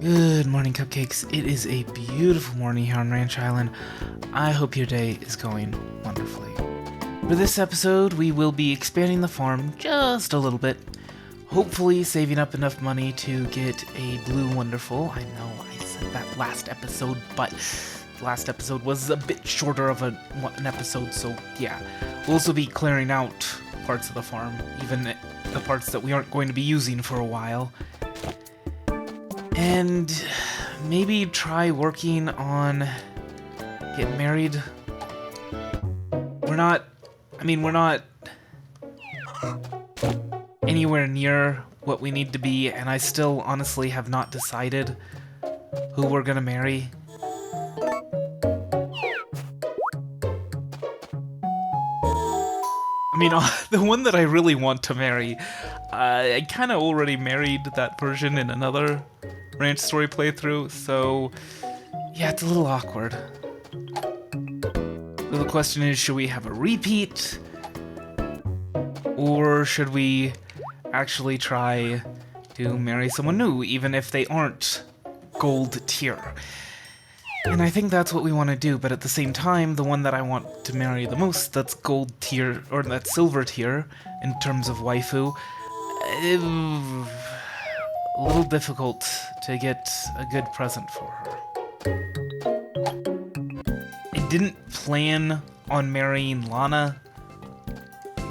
Good morning, cupcakes. It is a beautiful morning here on Ranch Island. I hope your day is going wonderfully. For this episode, we will be expanding the farm just a little bit, hopefully saving up enough money to get a blue wonderful. I know I said that last episode, but last episode was a bit shorter of an episode, so yeah. We'll also be clearing out parts of the farm, even the parts that we aren't going to be using for a while. And maybe try working on getting married. We're not anywhere near what we need to be, and I still honestly have not decided who we're gonna marry. The one that I really want to marry, I kind of already married that version in another Ranch Story playthrough, so yeah, it's a little awkward. So the question is, should we have a repeat? Or should we actually try to marry someone new, even if they aren't gold tier? And I think that's what we want to do, but at the same time, the one that I want to marry the most, that's gold tier, or that's silver tier, in terms of waifu, a little difficult to get a good present for her. I didn't plan on marrying Lanna.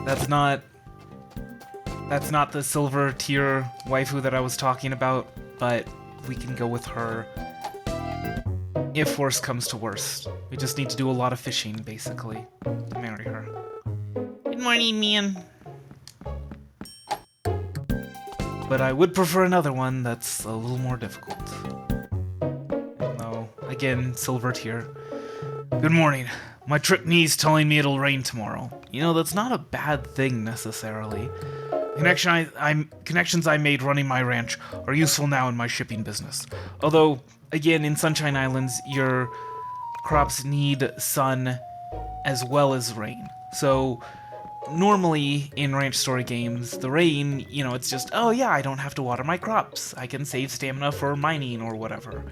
That's not the silver tier waifu that I was talking about, but we can go with her if worst comes to worst. We just need to do a lot of fishing, basically, to marry her. Good morning, man. But I would prefer another one that's a little more difficult. No, again, silver tier. Good morning. My trick knee's telling me it'll rain tomorrow. You know, that's not a bad thing, necessarily. Connections I made running my ranch are useful now in my shipping business. Although, again, in Sunshine Islands, your crops need sun as well as rain. So, normally in Ranch Story games, the rain, it's just, oh yeah, I don't have to water my crops. I can save stamina for mining or whatever.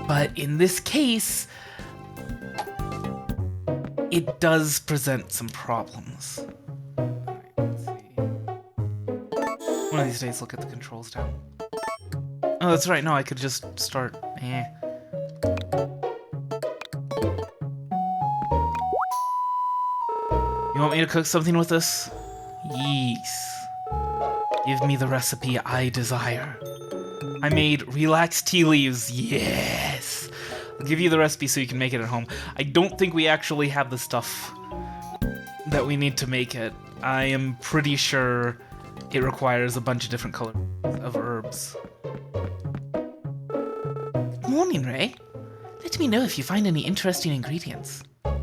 But in this case, it does present some problems. Let's see. One of these days, look at the controls down. Oh, that's right. No, I could just start. You want me to cook something with this? Yes. Give me the recipe I desire. I made relaxed tea leaves. Yes. I'll give you the recipe so you can make it at home. I don't think we actually have the stuff that we need to make it. I am pretty sure it requires a bunch of different colors of herbs. Good morning, Ray. Let me know if you find any interesting ingredients.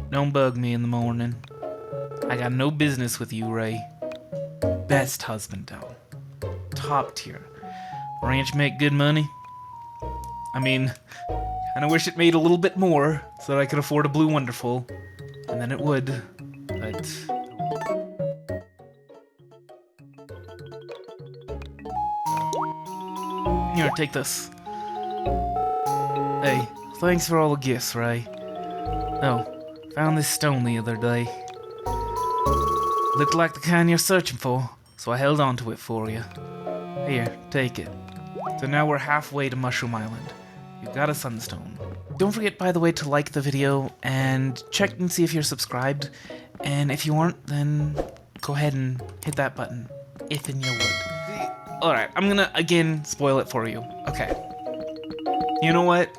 Don't bug me in the morning. I got no business with you, Ray. Best husband, though. Top tier. Ranch make good money. Kinda wish it made a little bit more so that I could afford a blue wonderful. And then it would. But here, take this. Hey, thanks for all the gifts, Ray. Oh, found this stone the other day. Looked like the kind you're searching for, so I held on to it for you. Here, take it. So now we're halfway to Mushroom Island. You've got a sunstone. Don't forget, by the way, to like the video and check and see if you're subscribed. And if you aren't, then go ahead and hit that button, if and you would. Alright, I'm gonna, again, spoil it for you. Okay. You know what?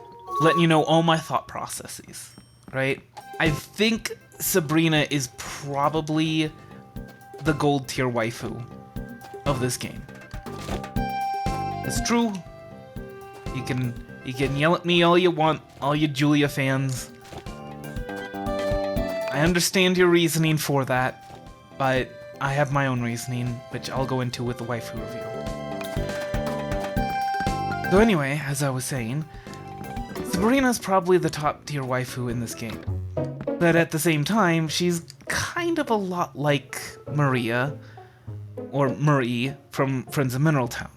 Letting you know all my thought processes, right? I think Sabrina is probably the gold tier waifu of this game. It's true. You can yell at me all you want, all you Julia fans. I understand your reasoning for that, but I have my own reasoning, which I'll go into with the waifu review. So anyway, as I was saying, Sabrina's probably the top tier waifu in this game. But at the same time, she's kind of a lot like Maria, or Marie, from Friends of Mineral Town.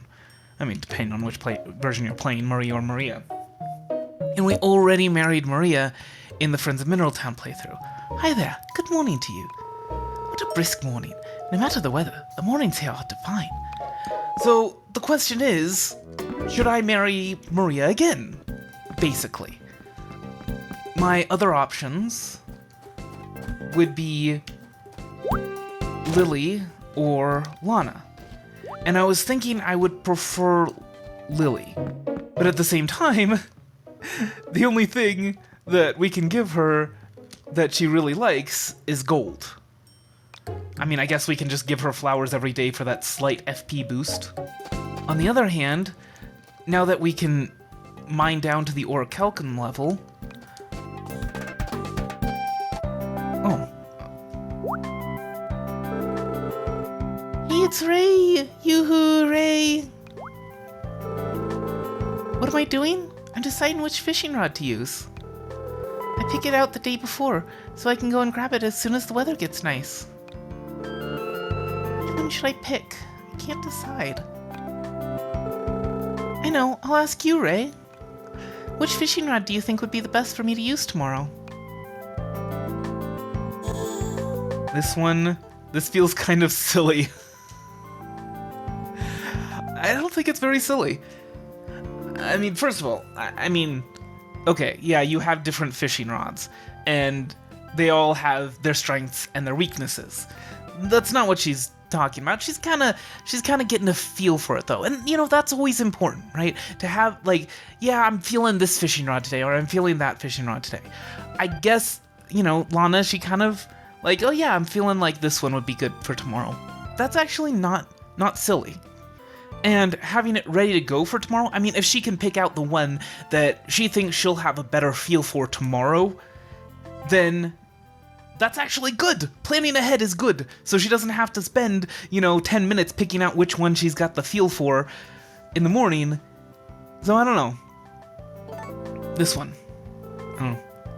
I mean, depending on which version you're playing, Maria or Maria. And we already married Maria in the Friends of Mineral Town playthrough. Hi there, good morning to you. What a brisk morning. No matter the weather, the mornings here are divine. So, the question is, should I marry Maria again? Basically. My other options would be Lily or Lanna. And I was thinking I would prefer Lily. But at the same time, the only thing that we can give her that she really likes is gold. I mean, I guess we can just give her flowers every day for that slight FP boost. On the other hand, now that we can mine down to the orichalcum level... Oh. Hey, it's Ray! Yoo-hoo, Ray! What am I doing? I'm deciding which fishing rod to use. I pick it out the day before, so I can go and grab it as soon as the weather gets nice. Which one should I pick? I can't decide. I know, I'll ask you, Ray. Which fishing rod do you think would be the best for me to use tomorrow? This feels kind of silly. I don't think it's very silly. I mean, first of all, okay, yeah, you have different fishing rods, and they all have their strengths and their weaknesses. That's not what she's talking about. She's kind of getting a feel for it, though. And, that's always important, right? To have, like, yeah, I'm feeling this fishing rod today, or I'm feeling that fishing rod today. I guess, Lanna, she kind of, like, oh yeah, I'm feeling like this one would be good for tomorrow. That's actually not silly. And having it ready to go for tomorrow, I mean, if she can pick out the one that she thinks she'll have a better feel for tomorrow, then that's actually good. Planning ahead is good, so she doesn't have to spend, 10 minutes picking out which one she's got the feel for in the morning. So I don't know. This one. Oh.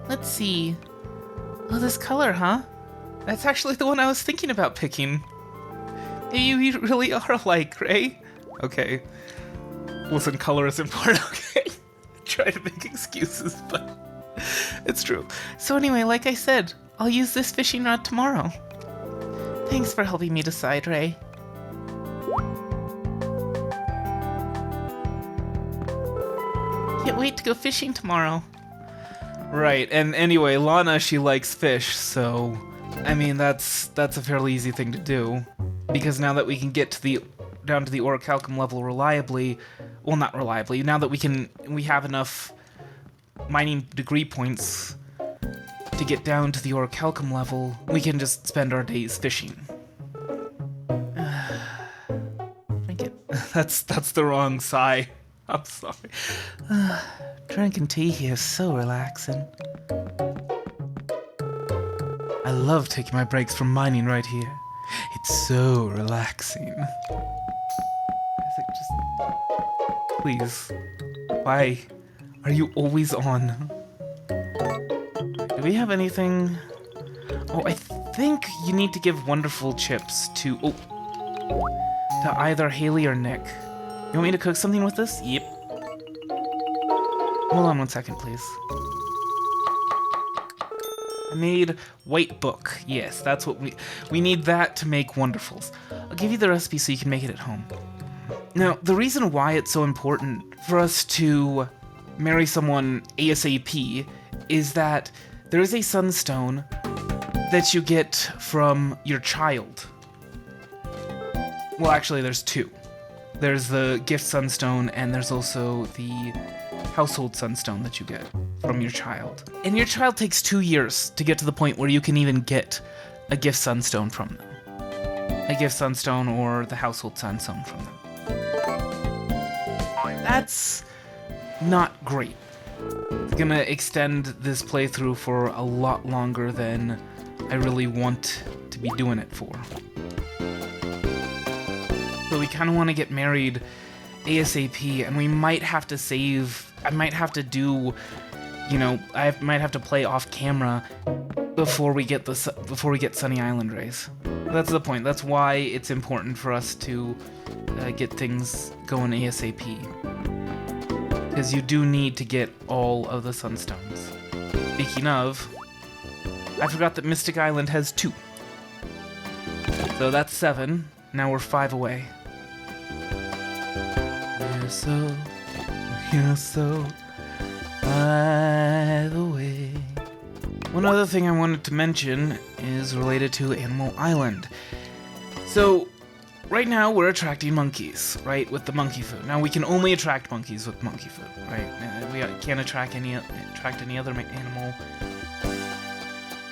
Let's see. Oh, this color, huh? That's actually the one I was thinking about picking. You really are alike, Ray. Okay. Listen, color is important, okay? Try to make excuses, but it's true. So anyway, like I said, I'll use this fishing rod tomorrow. Thanks for helping me decide, Ray. Can't wait to go fishing tomorrow. Right, and anyway, Lanna, she likes fish, so... I mean, that's a fairly easy thing to do. Because now that we can get down to the orichalcum level reliably... Well, not reliably. Now that we have enough mining degree points to get down to the orichalcum level, we can just spend our days fishing. Drink it. That's the wrong sigh. I'm sorry. Drinking tea here is so relaxing. I love taking my breaks from mining right here. It's so relaxing. Please. Why are you always on? Do we have anything? Oh, I think you need to give wonderful chips to either Haley or Nick. You want me to cook something with this? Yep. Hold on 1 second, please. I made white book. Yes, that's what we need that to make wonderfuls. I'll give you the recipe so you can make it at home. Now, the reason why it's so important for us to marry someone ASAP is that there is a sunstone that you get from your child. Well, actually, there's two. There's the gift sunstone, and there's also the household sunstone that you get from your child. And your child takes 2 years to get to the point where you can even get a gift sunstone from them. A gift sunstone or the household sunstone from them. That's not great. It's gonna extend this playthrough for a lot longer than I really want to be doing it for. So we kind of want to get married ASAP, and we might have to save. I might have to do, I might have to play off camera before we get Sunny Island race. That's the point. That's why it's important for us to get things going ASAP. Because you do need to get all of the sunstones. Speaking of, I forgot that Mystic Island has 2. So that's 7. Now we're 5 away. We're so 5 away. One other thing I wanted to mention is related to Animal Island. So, right now we're attracting monkeys, right, with the monkey food. Now we can only attract monkeys with monkey food, right? We can't attract any other animal.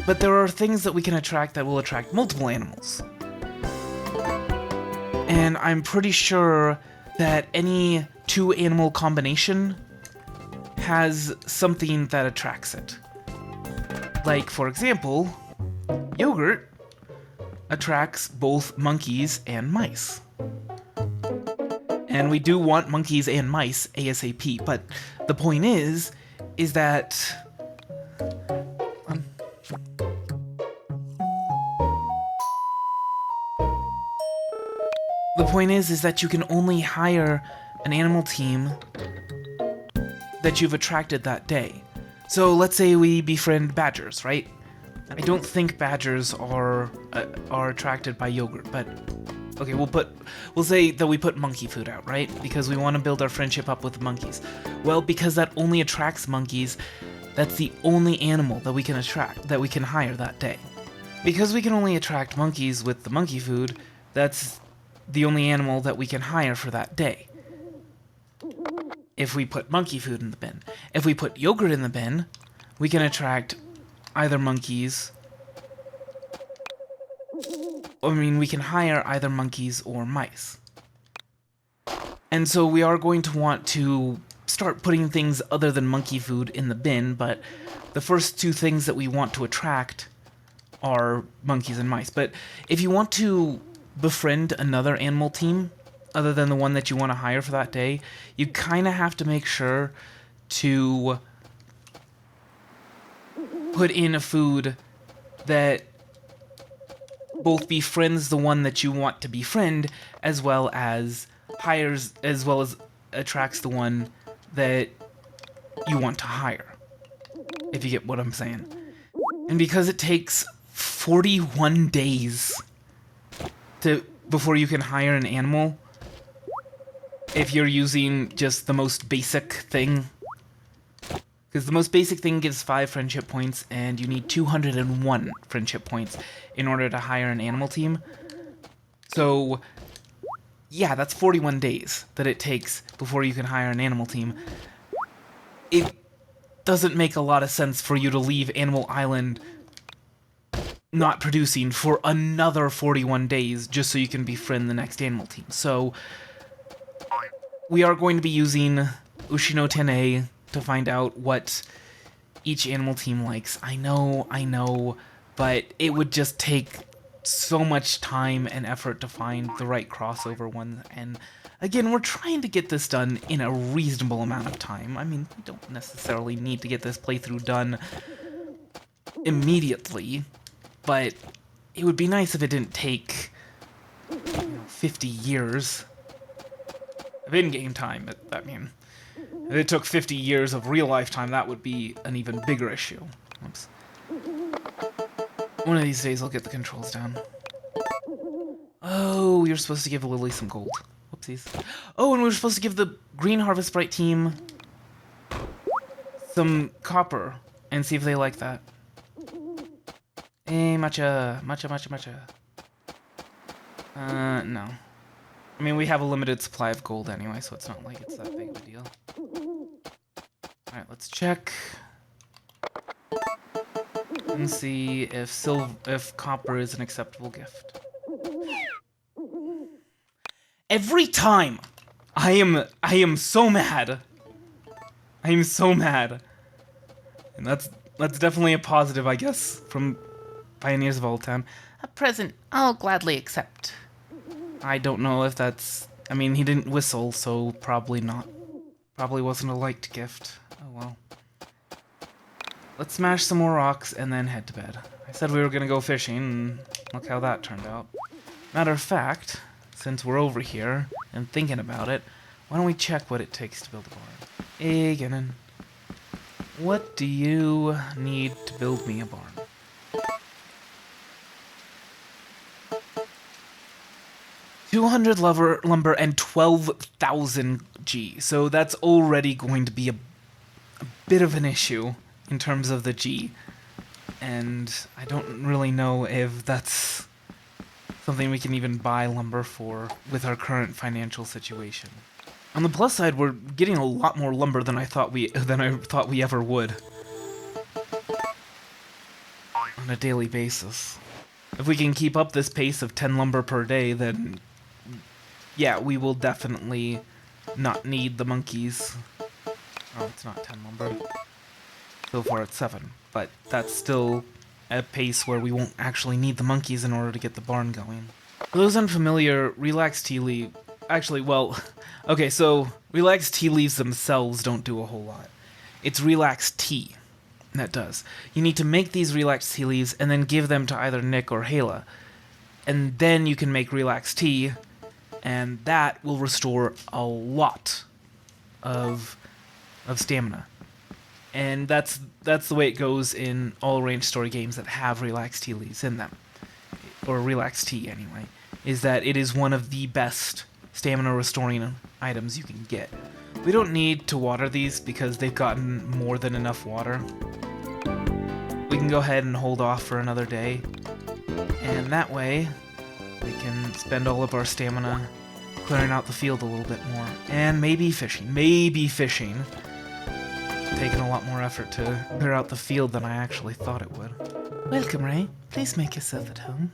But there are things that we can attract that will attract multiple animals. And I'm pretty sure that any 2-animal combination has something that attracts it. Like, for example, yogurt attracts both monkeys and mice. And we do want monkeys and mice ASAP, but the point is that... The point is that you can only hire an animal team that you've attracted that day. So let's say we befriend badgers, right? I don't think badgers are attracted by yogurt, but okay, we'll say that we put monkey food out, right? Because we want to build our friendship up with the monkeys. Well, because that only attracts monkeys, that's the only animal that we can hire that day. Because we can only attract monkeys with the monkey food, that's the only animal that we can hire for that day. If we put monkey food in the bin. If we put yogurt in the bin, we can attract either monkeys. We can hire either monkeys or mice. And so we are going to want to start putting things other than monkey food in the bin, but the first 2 things that we want to attract are monkeys and mice. But if you want to befriend another animal team other than the one that you want to hire for that day, you kind of have to make sure to put in a food that both befriends the one that you want to befriend as well as attracts the one that you want to hire, if you get what I'm saying. And because it takes 41 days before you can hire an animal, if you're using just the most basic thing, because the most basic thing gives 5 friendship points, and you need 201 friendship points in order to hire an animal team. So, yeah, that's 41 days that it takes before you can hire an animal team. It doesn't make a lot of sense for you to leave Animal Island not producing for another 41 days just so you can befriend the next animal team. So, we are going to be using Ushino Tene to find out what each animal team likes. I know, but it would just take so much time and effort to find the right crossover one, and again, we're trying to get this done in a reasonable amount of time. I mean, we don't necessarily need to get this playthrough done immediately, but it would be nice if it didn't take 50 years of in-game time. But I mean, if it took 50 years of real-life time, that would be an even bigger issue. Oops. One of these days I'll get the controls down. Oh, you're supposed to give Lily some gold. Whoopsies. Oh, and we were supposed to give the Green Harvest Sprite team some copper and see if they like that. Hey, matcha. No. I mean, we have a limited supply of gold anyway, so it's not like it's that big of a deal. Alright, let's check. And see if copper is an acceptable gift. Every time! I am so mad. I am so mad. And that's definitely a positive, I guess, from Pioneers of Old Town. A present I'll gladly accept. I don't know if that's... I mean, he didn't whistle, so probably not. Probably wasn't a liked gift. Oh well. Let's smash some more rocks and then head to bed. I said we were gonna go fishing, and look how that turned out. Matter of fact, since we're over here and thinking about it, why don't we check what it takes to build a barn? Hey, Gannon. What do you need to build me a barn? $200 lumber and 12,000 G. So that's already going to be a bit of an issue in terms of the G. And I don't really know if that's something we can even buy lumber for with our current financial situation. On the plus side, we're getting a lot more lumber than I thought we ever would on a daily basis. If we can keep up this pace of 10 lumber per day, then yeah, we will definitely not need the monkeys. Oh, it's not 10 lumber. So far it's 7, but that's still a pace where we won't actually need the monkeys in order to get the barn going. For those unfamiliar, relaxed tea leaf... Actually, well... Okay, so relaxed tea leaves themselves don't do a whole lot. It's relaxed tea that does. You need to make these relaxed tea leaves and then give them to either Nick or Hala. And then you can make relaxed tea, and that will restore a lot of stamina. And that's the way it goes in all arranged story games that have relaxed tea leaves in them. Or relaxed tea, anyway. Is that it is one of the best stamina restoring items you can get. We don't need to water these because they've gotten more than enough water. We can go ahead and hold off for another day. And that way, we can spend all of our stamina clearing out the field a little bit more. And maybe fishing. Maybe fishing. Taking a lot more effort to clear out the field than I actually thought it would. Welcome, Ray. Please make yourself at home.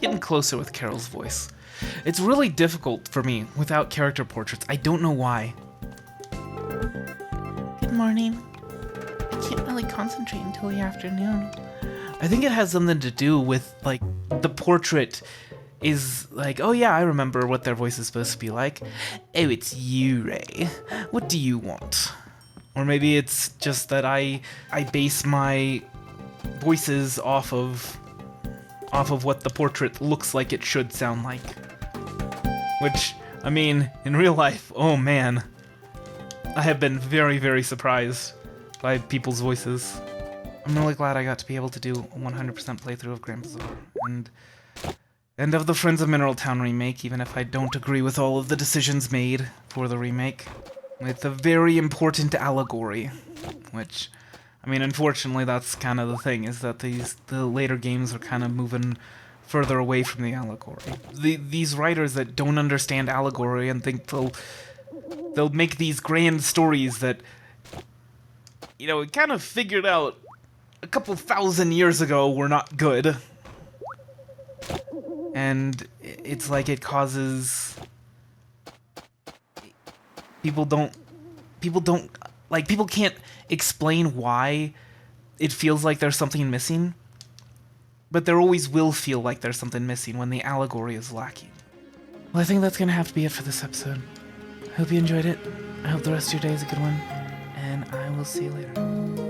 Getting closer with Carol's voice. It's really difficult for me without character portraits. I don't know why. Good morning. I can't really concentrate until the afternoon. I think it has something to do with, like, the portrait is like, oh yeah, I remember what their voice is supposed to be like. Oh, it's you, Ray. What do you want? Or maybe it's just that I base my voices off of what the portrait looks like it should sound like. Which, I mean, in real life, oh man, I have been very, very surprised by people's voices. I'm really glad I got to be able to do a 100% playthrough of Grand Bazaar, and of the Friends of Mineral Town remake, even if I don't agree with all of the decisions made for the remake. With a very important allegory, which, I mean, unfortunately, that's kind of the thing, is that the later games are kind of moving further away from the allegory. These writers that don't understand allegory and think they'll make these grand stories that, you know, we kind of figured out a couple thousand years ago were not good. And it's like it causes... People can't explain why it feels like there's something missing, but there always will feel like there's something missing when the allegory is lacking. Well, I think that's gonna have to be it for this episode. I hope you enjoyed it. I hope the rest of your day is a good one, and I will see you later.